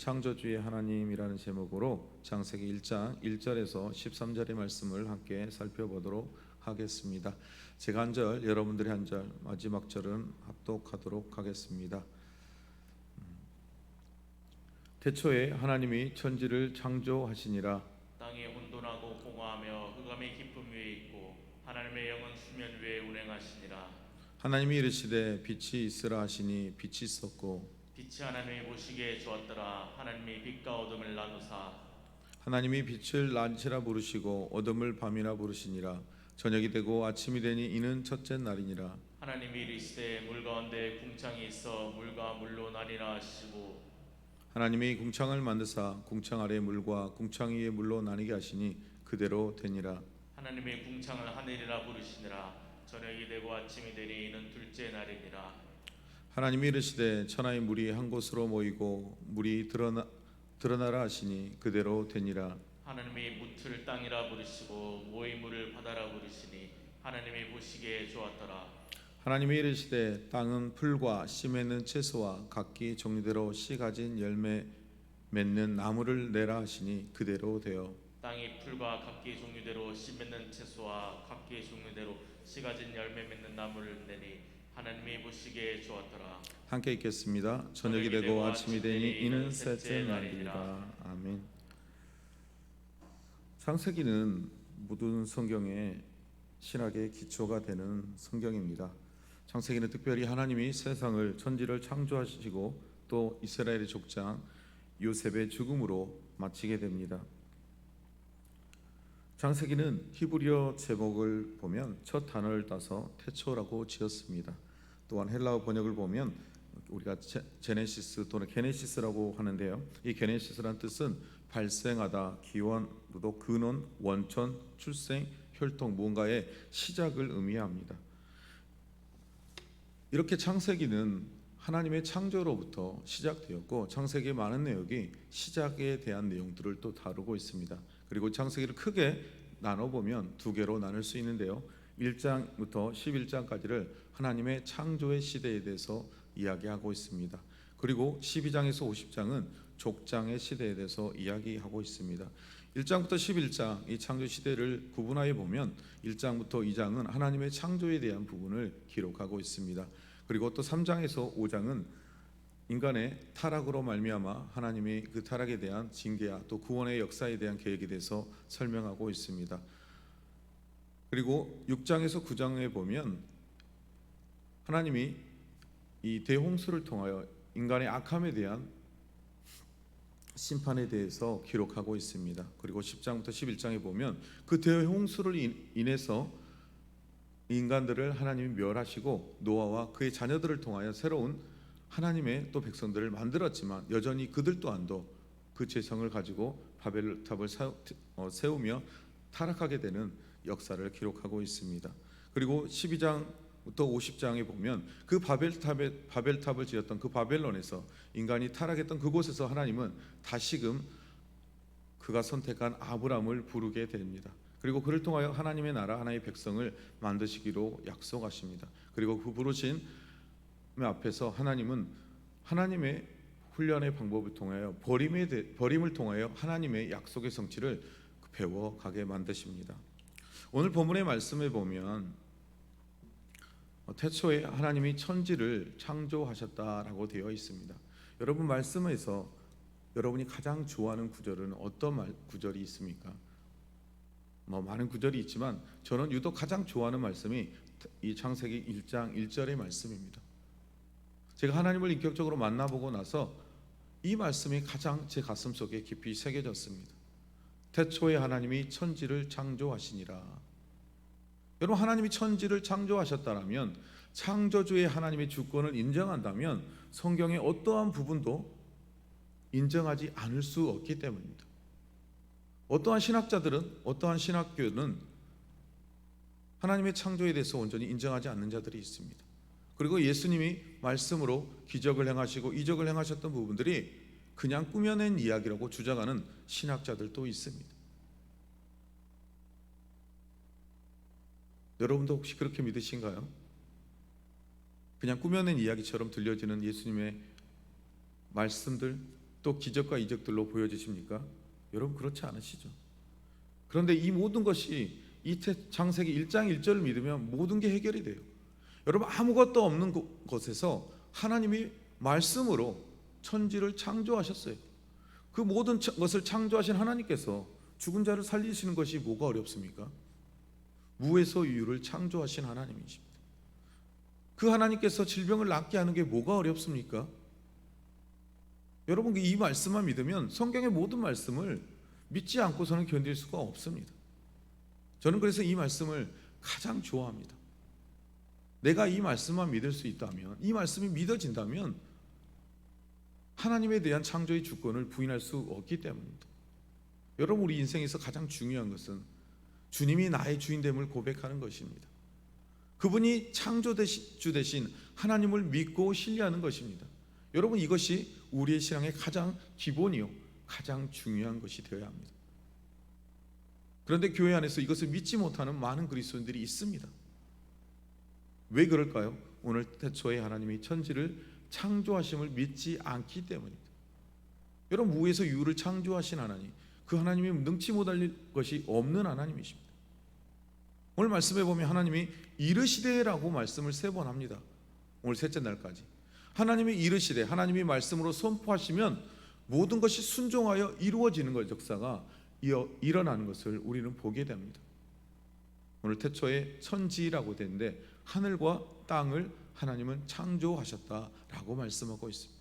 창조주의 하나님이라는 제목으로 창세기 1장 1절에서 13절의 말씀을 함께 살펴보도록 하겠습니다. 제가 한 절, 여러분들이 한 절, 마지막 절은 합독하도록 하겠습니다. 태초에 하나님이 천지를 창조하시니라. 땅이 혼돈하고 공허하며 흑암의 깊음 위에 있고 하나님의 영은 수면 위에 운행하시니라. 하나님이 이르시되 빛이 있으라 하시니 빛이 있었고 빛이 하나님이 보시기에 좋았더라. 하나님이 빛과 어둠을 나누사 하나님이 빛을 낮이라 부르시고 어둠을 밤이라 부르시니라. 저녁이 되고 아침이 되니 이는 첫째 날이니라. 하나님이 이르시되 물 가운데 궁창이 있어 물과 물로 나뉘라 하시고 하나님이 궁창을 만드사 궁창 아래 물과 궁창 위에 물로 나뉘게 하시니 그대로 되니라. 하나님이 궁창을 하늘이라 부르시니라. 저녁이 되고 아침이 되니 이는 둘째 날이니라. 하나님이 이르시되 천하의 물이 한 곳으로 모이고 물이 드러나라 하시니 그대로 되니라. 하나님이 묻을 땅이라 부르시고 모인 물을 바다라 부르시니 하나님이 보시기에 좋았더라. 하나님이 이르시되 땅은 풀과 씨 맺는 채소와 각기 종류대로 씨 가진 열매 맺는 나무를 내라 하시니 그대로 되어 땅이 풀과 각기 종류대로 씨 맺는 채소와 각기 종류대로 씨 가진 열매 맺는 나무를 내니 하나님이 보시기에 좋았더라. 함께 읽겠습니다. 저녁이 되고 아침이 되니 이는 셋째 날이니라. 아멘. 창세기는 모든 성경의 신학의 기초가 되는 성경입니다. 창세기는 특별히 하나님이 세상을 천지를 창조하시고 또 이스라엘의 족장 요셉의 죽음으로 마치게 됩니다. 창세기는 히브리어 제목을 보면 첫 단어를 따서 태초라고 지었습니다. 또한 헬라어 번역을 보면 우리가 제네시스 또는 게네시스라고 하는데요. 이 게네시스란 뜻은 발생하다, 기원, 또 근원, 원천, 출생, 혈통, 무언가의 시작을 의미합니다. 이렇게 창세기는 하나님의 창조로부터 시작되었고 창세기의 많은 내용이 시작에 대한 내용들을 또 다루고 있습니다. 그리고 창세기를 크게 나눠보면 두 개로 나눌 수 있는데요. 1장부터 11장까지를 하나님의 창조의 시대에 대해서 이야기하고 있습니다. 그리고 12장에서 50장은 족장의 시대에 대해서 이야기하고 있습니다. 1장부터 11장 이 창조 시대를 구분하여 보면 1장부터 2장은 하나님의 창조에 대한 부분을 기록하고 있습니다. 그리고 또 3장에서 5장은 인간의 타락으로 말미암아 하나님의 그 타락에 대한 징계와 또 구원의 역사에 대한 계획에 대해서 설명하고 있습니다. 그리고 6장에서 9장에 보면 하나님이 이 대홍수를 통하여 인간의 악함에 대한 심판에 대해서 기록하고 있습니다. 그리고 10장부터 11장에 보면 그 대홍수를 인해서 인간들을 하나님이 멸하시고 노아와 그의 자녀들을 통하여 새로운 하나님의 또 백성들을 만들었지만 여전히 그들 또한도 그 죄성을 가지고 바벨탑을 세우며 타락하게 되는 역사를 기록하고 있습니다. 그리고 12장부터 50장에 보면 그 바벨탑을 지었던 그 바벨론에서 인간이 타락했던 그곳에서 하나님은 다시금 그가 선택한 아브람을 부르게 됩니다. 그리고 그를 통하여 하나님의 나라, 하나님의 백성을 만드시기로 약속하십니다. 그리고 그 부르신 앞에서 하나님은 하나님의 훈련의 방법을 통하여 버림을 통하여 하나님의 약속의 성취를 배워가게 만드십니다. 오늘 본문의 말씀에 보면 태초에 하나님이 천지를 창조하셨다라고 되어 있습니다. 여러분 말씀에서 여러분이 가장 좋아하는 구절은 어떤 구절이 있습니까? 많은 구절이 있지만 저는 유독 가장 좋아하는 말씀이 이 창세기 1장 1절의 말씀입니다. 제가 하나님을 인격적으로 만나보고 나서 이 말씀이 가장 제 가슴속에 깊이 새겨졌습니다. 태초에 하나님이 천지를 창조하시니라. 여러분 하나님이 천지를 창조하셨다면 창조주의 하나님의 주권을 인정한다면 성경의 어떠한 부분도 인정하지 않을 수 없기 때문입니다. 어떠한 신학자들은 어떠한 신학교는 하나님의 창조에 대해서 온전히 인정하지 않는 자들이 있습니다. 그리고 예수님이 말씀으로 기적을 행하시고 이적을 행하셨던 부분들이 그냥 꾸며낸 이야기라고 주장하는 신학자들도 있습니다. 여러분도 혹시 그렇게 믿으신가요? 그냥 꾸며낸 이야기처럼 들려지는 예수님의 말씀들, 또 기적과 이적들로 보여지십니까? 여러분 그렇지 않으시죠? 그런데 이 모든 것이 이 창세기 1장 1절을 믿으면 모든 게 해결이 돼요. 여러분 아무것도 없는 곳에서 하나님이 말씀으로 천지를 창조하셨어요. 그 모든 것을 창조하신 하나님께서 죽은 자를 살리시는 것이 뭐가 어렵습니까? 무에서 유를 창조하신 하나님이십니다. 그 하나님께서 질병을 낫게 하는 게 뭐가 어렵습니까? 여러분 이 말씀만 믿으면 성경의 모든 말씀을 믿지 않고서는 견딜 수가 없습니다. 저는 그래서 이 말씀을 가장 좋아합니다. 내가 이 말씀만 믿을 수 있다면, 이 말씀이 믿어진다면 하나님에 대한 창조의 주권을 부인할 수 없기 때문입니다. 여러분 우리 인생에서 가장 중요한 것은 주님이 나의 주인됨을 고백하는 것입니다. 그분이 창조주 대신 하나님을 믿고 신뢰하는 것입니다. 여러분 이것이 우리의 신앙의 가장 기본이요 가장 중요한 것이 되어야 합니다. 그런데 교회 안에서 이것을 믿지 못하는 많은 그리스도인들이 있습니다. 왜 그럴까요? 오늘 태초에 하나님이 천지를 창조하심을 믿지 않기 때문입니다. 여러분 무에서 유를 창조하신 하나님, 그 하나님이 능치 못할 것이 없는 하나님이십니다. 오늘 말씀에 보면 하나님이 이르시되라고 말씀을 3번 합니다. 오늘 셋째 날까지 하나님이 이르시되, 하나님이 말씀으로 선포하시면 모든 것이 순종하여 이루어지는 것, 역사가 일어나는 것을 우리는 보게 됩니다. 오늘 태초에 천지라고 되는데 하늘과 땅을 하나님은 창조하셨다라고 말씀하고 있습니다.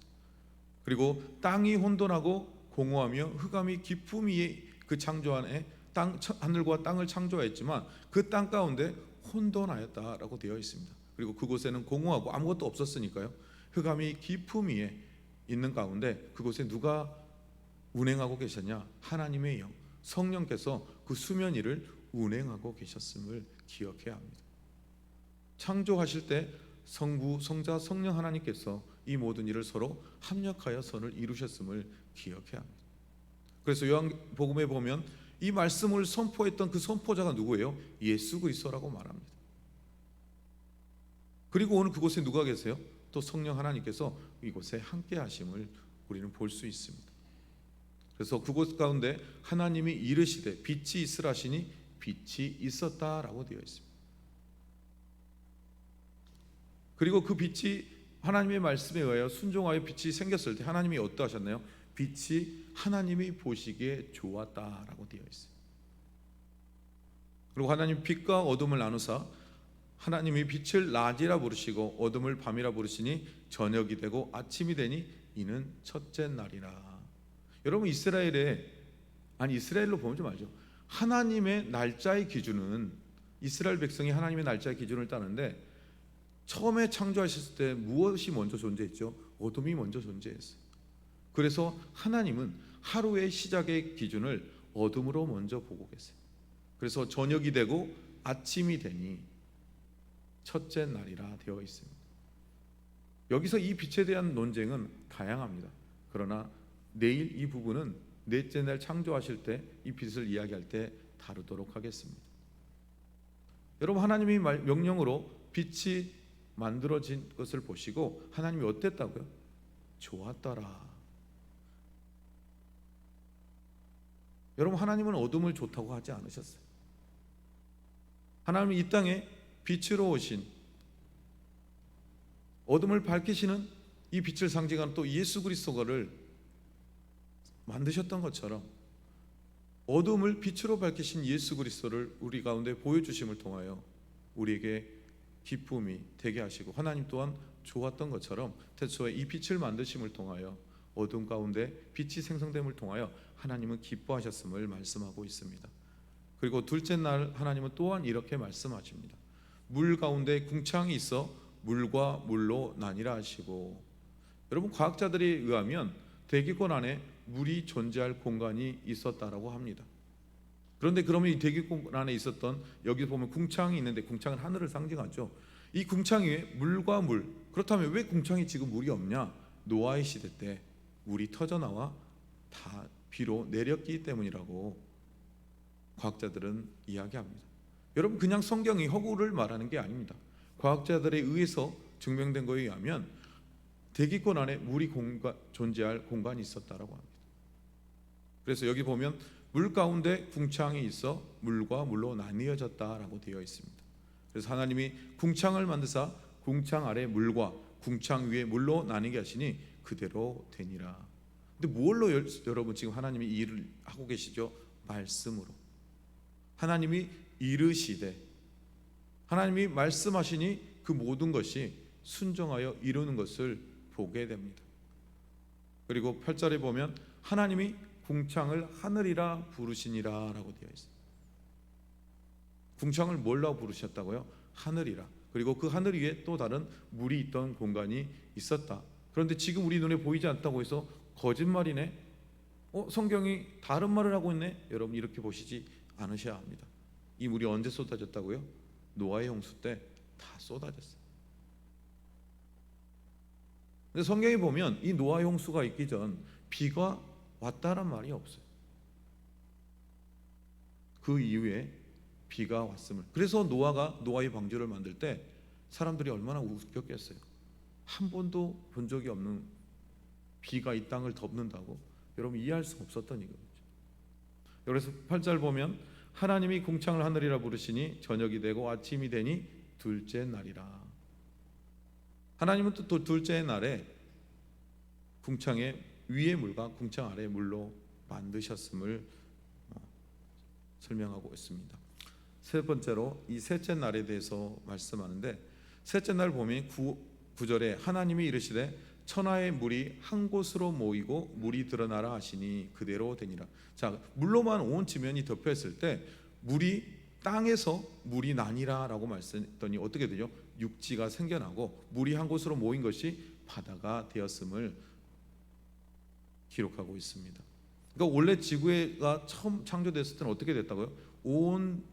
그리고 땅이 혼돈하고 공허하며 흑암이 깊음 위에 그 창조 안에 하늘과 땅을 창조했지만 그 땅 가운데 혼돈하였다라고 되어 있습니다. 그리고 그곳에는 공허하고 아무것도 없었으니까요, 흑암이 깊음 위에 있는 가운데 그곳에 누가 운행하고 계셨냐? 하나님의 영, 성령께서 그 수면 위를 운행하고 계셨음을 기억해야 합니다. 창조하실 때 성부, 성자, 성령 하나님께서 이 모든 일을 서로 합력하여 선을 이루셨음을 기억해야 합니다. 그래서 요한복음에 보면 이 말씀을 선포했던 그 선포자가 누구예요? 예수 그리스도라고 말합니다. 그리고 오늘 그곳에 누가 계세요? 또 성령 하나님께서 이곳에 함께 하심을 우리는 볼 수 있습니다. 그래서 그곳 가운데 하나님이 이르시되 빛이 있으라 하시니 빛이 있었다라고 되어 있습니다. 그리고 그 빛이 하나님의 말씀에 의하여 순종하여 빛이 생겼을 때 하나님이 어떠하셨나요? 빛이 하나님이 보시기에 좋았다라고 되어 있어요. 그리고 하나님 빛과 어둠을 나누사 하나님이 빛을 낮이라 부르시고 어둠을 밤이라 부르시니 저녁이 되고 아침이 되니 이는 첫째 날이라. 여러분 이스라엘로 보면 좀 알죠. 하나님의 날짜의 기준은, 이스라엘 백성이 하나님의 날짜의 기준을 따는데 처음에 창조하셨을 때 무엇이 먼저 존재했죠? 어둠이 먼저 존재했어요. 그래서 하나님은 하루의 시작의 기준을 어둠으로 먼저 보고 계세요. 그래서 저녁이 되고 아침이 되니 첫째 날이라 되어 있습니다. 여기서 이 빛에 대한 논쟁은 다양합니다. 그러나 내일 이 부분은 넷째 날 창조하실 때 이 빛을 이야기할 때 다루도록 하겠습니다. 여러분 하나님이 명령으로 빛이 만들어진 것을 보시고 하나님이 어땠다고요? 좋았더라. 여러분 하나님은 어둠을 좋다고 하지 않으셨어요. 하나님은 이 땅에 빛으로 오신, 어둠을 밝히시는 이 빛을 상징하는 또 예수 그리스도를 만드셨던 것처럼 어둠을 빛으로 밝히신 예수 그리스도를 우리 가운데 보여주심을 통하여 우리에게 기쁨이 되게 하시고, 하나님 또한 좋았던 것처럼 태초에 이 빛을 만드심을 통하여 어둠 가운데 빛이 생성됨을 통하여 하나님은 기뻐하셨음을 말씀하고 있습니다. 그리고 둘째 날 하나님은 또한 이렇게 말씀하십니다. 물 가운데 궁창이 있어 물과 물로 나뉘라 하시고, 여러분 과학자들에 의하면 대기권 안에 물이 존재할 공간이 있었다라고 합니다. 그런데 그러면 이 대기권 안에 있었던, 여기 보면 궁창이 있는데 궁창은 하늘을 상징하죠. 이 궁창 위에 물과 물, 그렇다면 왜 궁창에 지금 물이 없냐? 노아의 시대 때 물이 터져나와 다 비로 내렸기 때문이라고 과학자들은 이야기합니다. 여러분 그냥 성경이 허구를 말하는 게 아닙니다. 과학자들에 의해서 증명된 거에 의하면 대기권 안에 물이 존재할 공간이 있었다라고 합니다. 그래서 여기 보면 물 가운데 궁창이 있어 물과 물로 나뉘어졌다라고 되어 있습니다. 그래서 하나님이 궁창을 만드사 궁창 아래 물과 궁창 위에 물로 나뉘게 하시니 그대로 되니라. 근데 뭘로 여러분 지금 하나님이 이 일을 하고 계시죠? 말씀으로. 하나님이 이르시되, 하나님이 말씀하시니 그 모든 것이 순종하여 이루는 것을 보게 됩니다. 그리고 8절에 보면 하나님이 궁창을 하늘이라 부르시니라 라고 되어 있습니다. 궁창을 뭘로 부르셨다고요? 하늘이라. 그리고 그 하늘 위에 또 다른 물이 있던 공간이 있었다. 그런데 지금 우리 눈에 보이지 않다고 해서 거짓말이네? 성경이 다른 말을 하고 있네? 여러분 이렇게 보시지 않으셔야 합니다. 이 물이 언제 쏟아졌다고요? 노아의 홍수 때 다 쏟아졌어요. 근데 성경에 보면 이 노아의 홍수가 있기 전 비가 왔다란 말이 없어요. 그 이후에 비가 왔음을. 그래서 노아가 노아의 방주를 만들 때 사람들이 얼마나 웃겼겠어요. 한 번도 본 적이 없는 비가 이 땅을 덮는다고 여러분 이해할 수 없었던 이거죠. 그래서 8절 보면 하나님이 궁창을 하늘이라 부르시니 저녁이 되고 아침이 되니 둘째 날이라. 하나님은 또 둘째 날에 궁창의 위의 물과 궁창 아래의 물로 만드셨음을 설명하고 있습니다. 세 번째로 이 셋째 날에 대해서 말씀하는데, 셋째 날 보면 9절에 하나님이 이르시되 천하의 물이 한 곳으로 모이고 물이 드러나라 하시니 그대로 되니라. 자, 물로만 온 지면이 덮여 있을 때 물이 땅에서 물이 나니라 라고 말씀했더니 어떻게 되죠? 육지가 생겨나고 물이 한 곳으로 모인 것이 바다가 되었음을 기록하고 있습니다. 그러니까 원래 지구가 처음 창조됐을 때는 어떻게 됐다고요? 온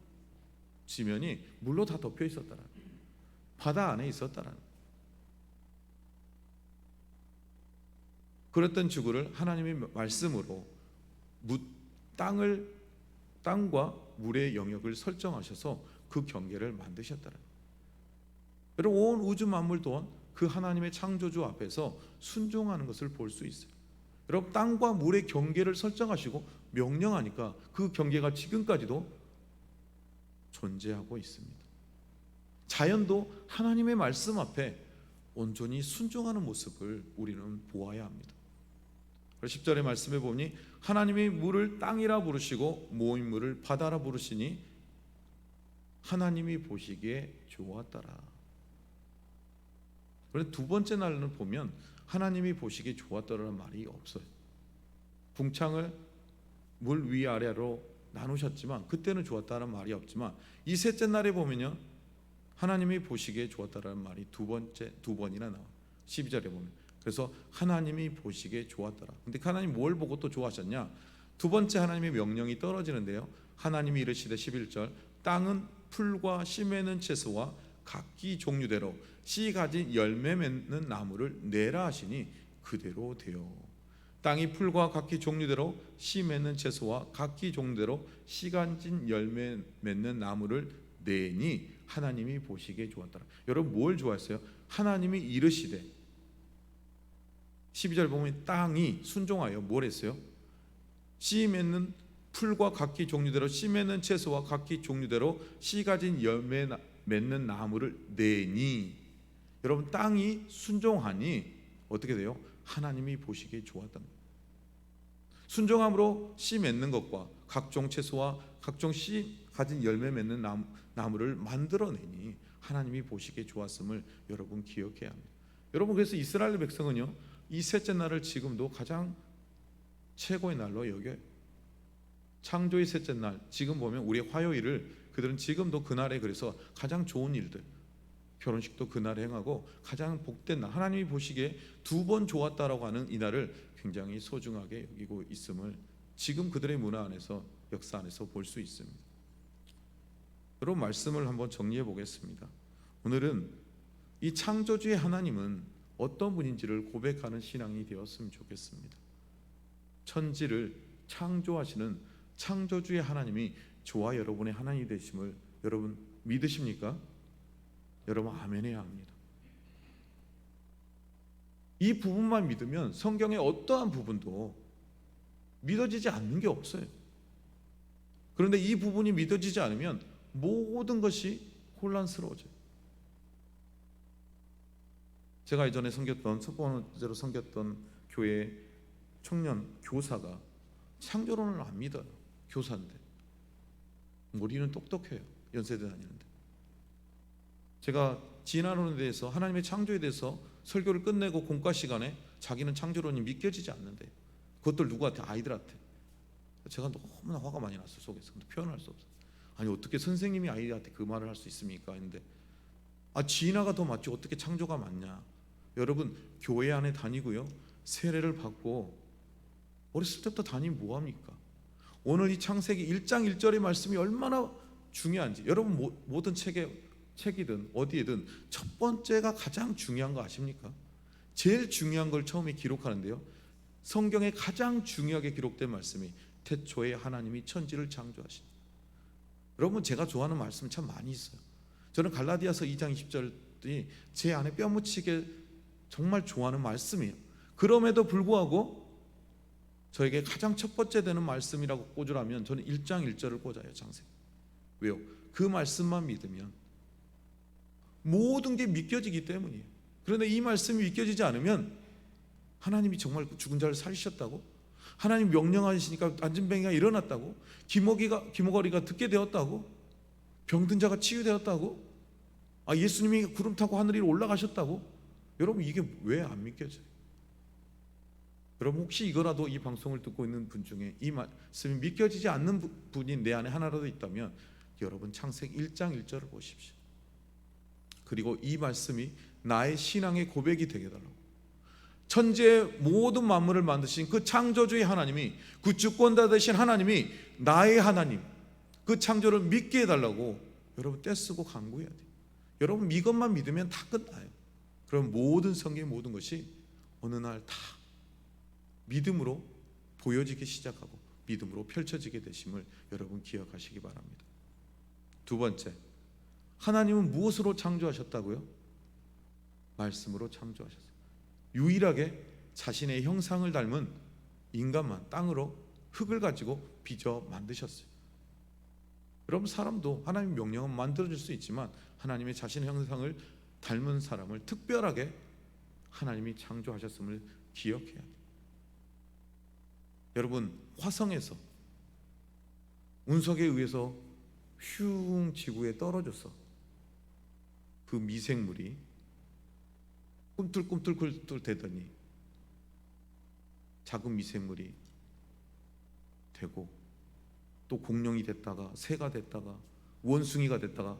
지면이 물로 다 덮여 있었다라는, 바다 안에 있었다라는. 그랬던 지구를 하나님의 말씀으로 땅과 물의 영역을 설정하셔서 그 경계를 만드셨다라는. 여러분 온 우주 만물 또한 그 하나님의 창조주 앞에서 순종하는 것을 볼 수 있어요. 여러분 땅과 물의 경계를 설정하시고 명령하니까 그 경계가 지금까지도 존재하고 있습니다. 자연도 하나님의 말씀 앞에 온전히 순종하는 모습을 우리는 보아야 합니다. 10절의 말씀에 보니 하나님이 물을 땅이라 부르시고 모인 물을 바다라 부르시니 하나님이 보시기에 좋았더라. 그런데 두 번째 날은 보면 하나님이 보시기에 좋았더라는 말이 없어요. 궁창을 물 위아래로 나누셨지만 그때는 좋았다는 말이 없지만 이 셋째 날에 보면요 하나님이 보시기에 좋았다라는 말이 두 번이나 나와요. 12절에 보면. 그래서 하나님이 보시기에 좋았더라. 근데 하나님 뭘 보고 또 좋아하셨냐? 두 번째 하나님의 명령이 떨어지는데요. 하나님이 이르시되 11절 땅은 풀과 씨 맺는 채소와 각기 종류대로 씨 가진 열매 맺는 나무를 내라 하시니 그대로 되어. 땅이 풀과 각기 종류대로 씨 맺는 채소와 각기 종류대로 씨 가진 열매 맺는 나무를 내니 하나님이 보시기에 좋았더라. 여러분 뭘 좋아했어요? 하나님이 이르시되 12절 보면 땅이 순종하여 뭘 했어요? 씨 맺는 풀과 각기 종류대로 씨 맺는 채소와 각기 종류대로 씨 가진 열매 맺는 나무를 내니. 여러분 땅이 순종하니 어떻게 돼요? 하나님이 보시기에 좋았다. 순종함으로 씨 맺는 것과 각종 채소와 각종 씨 가진 열매 맺는 나무를 만들어내니 하나님이 보시기에 좋았음을 여러분 기억해야 합니다. 여러분 그래서 이스라엘 백성은요 이 셋째 날을 지금도 가장 최고의 날로 여겨요. 창조의 셋째 날, 지금 보면 우리 화요일을 그들은 지금도 그날에 그래서 가장 좋은 일들, 결혼식도 그날에 행하고 가장 복된 날, 하나님이 보시기에 두 번 좋았다라고 하는 이 날을 굉장히 소중하게 여기고 있음을 지금 그들의 문화 안에서, 역사 안에서 볼 수 있습니다. 여러분 말씀을 한번 정리해 보겠습니다. 오늘은 이 창조주의 하나님은 어떤 분인지를 고백하는 신앙이 되었으면 좋겠습니다. 천지를 창조하시는 창조주의 하나님이 저와 여러분의 하나님이 되심을 여러분 믿으십니까? 여러분 아멘해야 합니다. 이 부분만 믿으면 성경의 어떠한 부분도 믿어지지 않는 게 없어요. 그런데 이 부분이 믿어지지 않으면 모든 것이 혼란스러워져요. 제가 예전에 섬겼던, 첫 번째로 섬겼던 교회 청년 교사가 창조론을 안 믿어요. 교사인데 머리는 똑똑해요. 연세대 다니는데. 제가 진화론에 대해서, 하나님의 창조에 대해서 설교를 끝내고 공과 시간에 자기는 창조론이 믿겨지지 않는데, 그것들 누구한테? 아이들한테. 제가 너무나 화가 많이 났어요. 속에서. 근데 표현할 수 없어요. 아니 어떻게 선생님이 아이한테 그 말을 할 수 있습니까? 했는데 진화가 더 맞지 어떻게 창조가 맞냐. 여러분 교회 안에 다니고요, 세례를 받고 어렸을 때부터 다니면 뭐합니까? 오늘 이 창세기 1장 1절의 말씀이 얼마나 중요한지, 여러분 모든 책이든 어디에든 첫 번째가 가장 중요한 거 아십니까? 제일 중요한 걸 처음에 기록하는데요, 성경에 가장 중요하게 기록된 말씀이 태초에 하나님이 천지를 창조하신. 여러분 제가 좋아하는 말씀 참 많이 있어요. 저는 갈라디아서 2장 20절이 제 안에 뼈묻히게 정말 좋아하는 말씀이에요. 그럼에도 불구하고 저에게 가장 첫 번째 되는 말씀이라고 꽂으라면 저는 1장 1절을 꽂아요. 창세기. 왜요? 그 말씀만 믿으면 모든 게 믿겨지기 때문이에요. 그런데 이 말씀이 믿겨지지 않으면 하나님이 정말 죽은 자를 살리셨다고, 하나님 명령하시니까 안진뱅이가 일어났다고, 기머거리가 듣게 되었다고, 병든 자가 치유되었다고, 예수님이 구름 타고 하늘 위로 올라가셨다고, 여러분 이게 왜 안 믿겨져요? 여러분 혹시 이거라도, 이 방송을 듣고 있는 분 중에 이 말씀이 믿겨지지 않는 분이 내 안에 하나라도 있다면 여러분 창세기 1장 1절을 보십시오. 그리고 이 말씀이 나의 신앙의 고백이 되게 해달라고. 천지의 모든 만물을 만드신 그 창조주의 하나님이, 그 주권자 되신 하나님이 나의 하나님, 그 창조를 믿게 해달라고 여러분 떼쓰고 간구해야 돼요. 여러분 이것만 믿으면 다 끝나요. 그럼 모든 성경의 모든 것이 어느 날 다 믿음으로 보여지기 시작하고 믿음으로 펼쳐지게 되심을 여러분 기억하시기 바랍니다. 두 번째, 하나님은 무엇으로 창조하셨다고요? 말씀으로 창조하셨어요. 유일하게 자신의 형상을 닮은 인간만 땅으로 흙을 가지고 빚어 만드셨어요. 여러분 사람도 하나님 명령은 만들어줄 수 있지만 하나님의 자신의 형상을 닮은 사람을 특별하게 하나님이 창조하셨음을 기억해야 돼요. 여러분 화성에서 운석에 의해서 흉 지구에 떨어져서 그 미생물이 꿈틀꿈틀 대더니 작은 미생물이 되고, 또 공룡이 됐다가 새가 됐다가 원숭이가 됐다가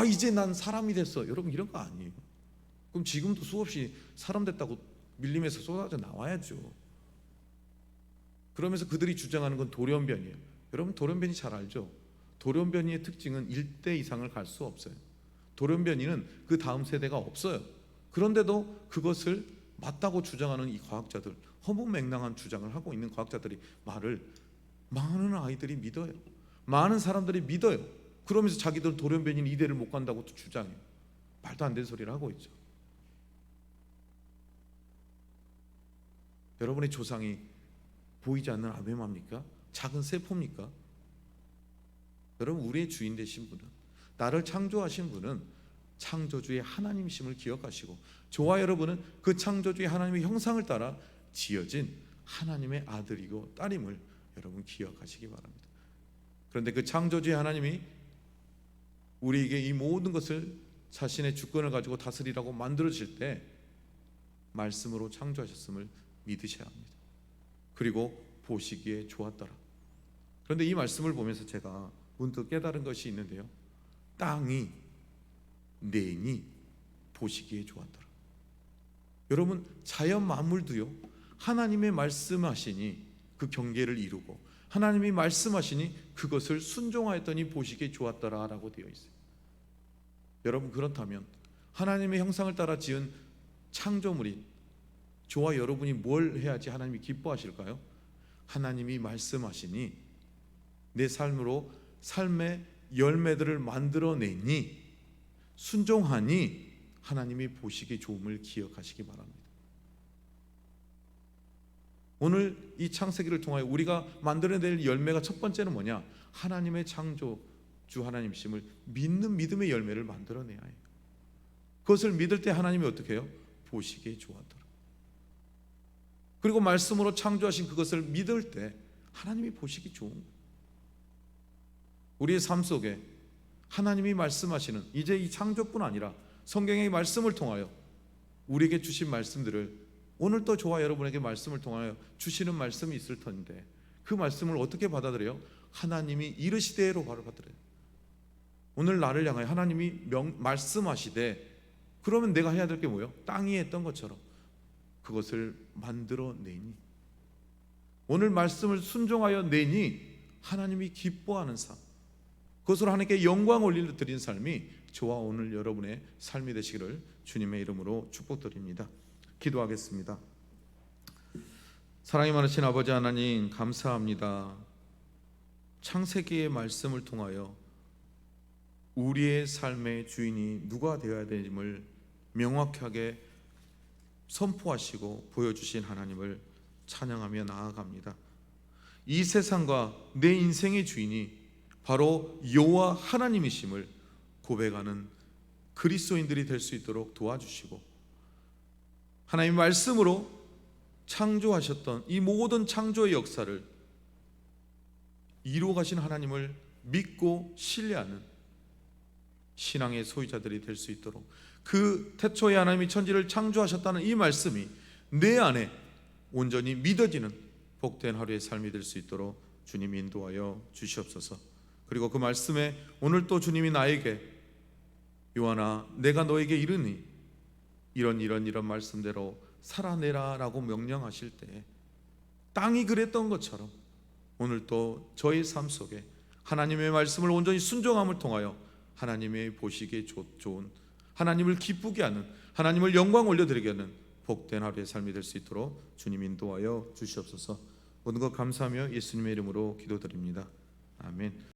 이제 난 사람이 됐어. 여러분 이런 거 아니에요. 그럼 지금도 수없이 사람 됐다고 밀림에서 쏟아져 나와야죠. 그러면서 그들이 주장하는 건 돌연변이에요. 여러분 돌연변이 잘 알죠? 돌연변이의 특징은 1대 이상을 갈 수 없어요. 돌연변이는 그 다음 세대가 없어요. 그런데도 그것을 맞다고 주장하는 이 과학자들, 허무맹랑한 주장을 하고 있는 과학자들이 말을 많은 아이들이 믿어요. 많은 사람들이 믿어요. 그러면서 자기들 돌연변이는 이대를 못 간다고 주장해요. 말도 안 되는 소리를 하고 있죠. 여러분의 조상이 보이지 않는 아베마입니까? 작은 세포입니까? 여러분 우리의 주인 되신 분은, 나를 창조하신 분은 창조주의 하나님이심을 기억하시고, 저와 여러분은 그 창조주의 하나님의 형상을 따라 지어진 하나님의 아들이고 딸임을 여러분 기억하시기 바랍니다. 그런데 그 창조주의 하나님이 우리에게 이 모든 것을 자신의 주권을 가지고 다스리라고 만들어질 때 말씀으로 창조하셨음을 믿으셔야 합니다. 그리고 보시기에 좋았더라. 그런데 이 말씀을 보면서 제가 문득 깨달은 것이 있는데요, 땅이 내니 보시기에 좋았더라. 여러분 자연 만물도요, 하나님의 말씀하시니 그 경계를 이루고 하나님이 말씀하시니 그것을 순종하였더니 보시기에 좋았더라 라고 되어 있어요. 여러분 그렇다면 하나님의 형상을 따라 지은 창조물인 저와 여러분이 뭘 해야지 하나님이 기뻐하실까요? 하나님이 말씀하시니 내 삶으로 삶의 열매들을 만들어내니 순종하니 하나님이 보시기 좋음을 기억하시기 바랍니다. 오늘 이 창세기를 통하여 우리가 만들어낼 열매가 첫 번째는 뭐냐? 하나님의 창조주 하나님이심을 믿는 믿음의 열매를 만들어내야 해요. 그것을 믿을 때 하나님이 어떻게 해요? 보시기에 좋아하더라. 그리고 말씀으로 창조하신 그것을 믿을 때 하나님이 보시기 좋은 거예요. 우리의 삶 속에 하나님이 말씀하시는 이제 이 창조뿐 아니라 성경의 말씀을 통하여 우리에게 주신 말씀들을 오늘도 저와 여러분에게 말씀을 통하여 주시는 말씀이 있을 텐데 그 말씀을 어떻게 받아들여요? 하나님이 이르시되로 바로 받아들여요. 오늘 나를 향하여 하나님이 말씀하시되 그러면 내가 해야 될 게 뭐예요? 땅이 했던 것처럼 그것을 만들어내니 오늘 말씀을 순종하여 내니 하나님이 기뻐하는 삶, 그것으로 하나님께 영광 올리려 드리는 삶이 저와 오늘 여러분의 삶이 되시기를 주님의 이름으로 축복드립니다. 기도하겠습니다. 사랑이 많으신 아버지 하나님 감사합니다. 창세기의 말씀을 통하여 우리의 삶의 주인이 누가 되어야 되는지를 명확하게 선포하시고 보여주신 하나님을 찬양하며 나아갑니다. 이 세상과 내 인생의 주인이 바로 여호와 하나님이심을 고백하는 그리스도인들이 될 수 있도록 도와주시고 하나님의 말씀으로 창조하셨던 이 모든 창조의 역사를 이루어 가신 하나님을 믿고 신뢰하는 신앙의 소유자들이 될 수 있도록 그 태초에 하나님이 천지를 창조하셨다는 이 말씀이 내 안에 온전히 믿어지는 복된 하루의 삶이 될 수 있도록 주님이 인도하여 주시옵소서. 그리고 그 말씀에 오늘 또 주님이 나에게 요한아 내가 너에게 이르니 이런 말씀대로 살아내라 라고 명령하실 때 땅이 그랬던 것처럼 오늘 또 저의 삶 속에 하나님의 말씀을 온전히 순종함을 통하여 하나님의 보시기에 좋은 하나님을 기쁘게 하는 하나님을 영광 올려드리게 하는 복된 하루의 삶이 될 수 있도록 주님 인도하여 주시옵소서. 모든 것 감사하며 예수님의 이름으로 기도드립니다. 아멘.